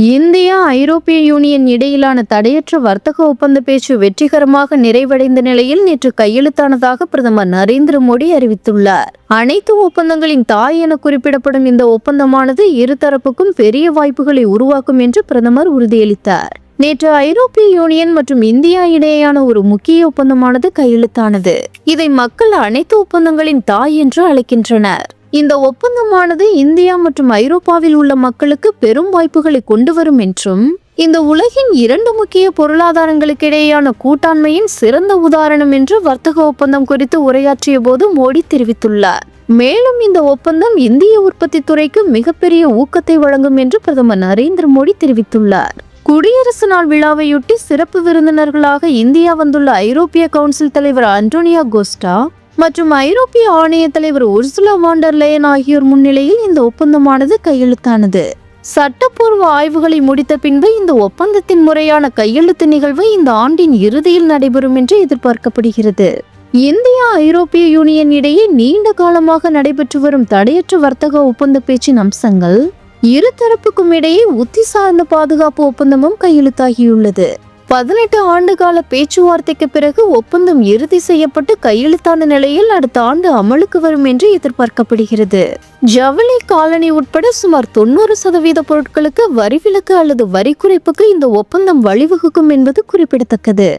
India ஐரோப்பிய union இடையிலான தடையற்ற வர்த்தக ஒப்பந்த பேச்சு வெற்றிகரமாக நிறைவடைந்த நிலையில் நேற்று கையெழுத்தானதாக பிரதமர் நரேந்திர மோடி அறிவித்துள்ளார். அனைத்து ஒப்பந்தங்களின் தாய் என குறிப்பிடப்படும் இந்த ஒப்பந்தமானது இருதரப்புக்கும் பெரிய வாய்ப்புகளை உருவாக்கும் என்று பிரதமர் உறுதியளித்தார். நேற்று ஐரோப்பிய யூனியன் மற்றும் இந்தியா இடையேயான ஒரு முக்கிய ஒப்பந்தமானது கையெழுத்தானது. இதை மக்கள் அனைத்து ஒப்பந்தங்களின் தாய் என்று அழைக்கின்றனர். இந்த ஒப்பந்தமானது இந்தியா மற்றும் ஐரோப்பாவில் உள்ள மக்களுக்கு பெரும் வாய்ப்புகளை கொண்டு வரும் என்றும், இந்த உலகின் இரண்டு முக்கிய பொருளாதாரங்களுக்கு இடையேயான கூட்டாண்மையின் சிறந்த உதாரணம் என்று வர்த்தக ஒப்பந்தம் குறித்து உரையாற்றிய போது மோடி தெரிவித்துள்ளார். மேலும் இந்த ஒப்பந்தம் இந்திய உற்பத்தி துறைக்கு மிகப்பெரிய ஊக்கத்தை வழங்கும் என்று பிரதமர் நரேந்திர மோடி தெரிவித்துள்ளார். குடியரசு நாள் விழாவையொட்டி சிறப்பு விருந்தினர்களாக இந்தியா வந்துள்ள ஐரோப்பிய கவுன்சில் தலைவர் அன்டோனியோ கோஸ்டா மற்றும் ஐரோப்பிய ஆணைய தலைவர் உர்சுலா வான் டெர் லெயன் ஆகியோர் முன்னிலையில் இந்த ஒப்பந்தமானது கையெழுத்தானது. சட்டப்பூர்வ ஆய்வுகளை முடித்த பின்பு இந்த ஒப்பந்தத்தின் முறையான கையெழுத்து நிகழ்வு இந்த ஆண்டின் இறுதியில் நடைபெறும் என்று எதிர்பார்க்கப்படுகிறது. இந்தியா ஐரோப்பிய யூனியன் இடையே நீண்ட காலமாக நடைபெற்று வரும் தடையற்ற வர்த்தக ஒப்பந்த பேச்சின் அம்சங்கள், இருதரப்புக்கும் இடையே உத்தி சார்ந்த பாதுகாப்பு ஒப்பந்தமும் கையெழுத்தாகியுள்ளது. 18 ஆண்டு கால பேச்சுவார்த்தைக்கு பிறகு ஒப்பந்தம் இறுதி செய்யப்பட்டு கையெழுத்தான நிலையில் அடுத்த ஆண்டு அமலுக்கு வரும் என்று எதிர்பார்க்கப்படுகிறது. ஜவுளி, காலணி உட்பட சுமார் 90% பொருட்களுக்கு வரி விலக்கு அல்லது வரி குறைப்புக்கு இந்த ஒப்பந்தம் வழிவகுக்கும் என்பது குறிப்பிடத்தக்கது.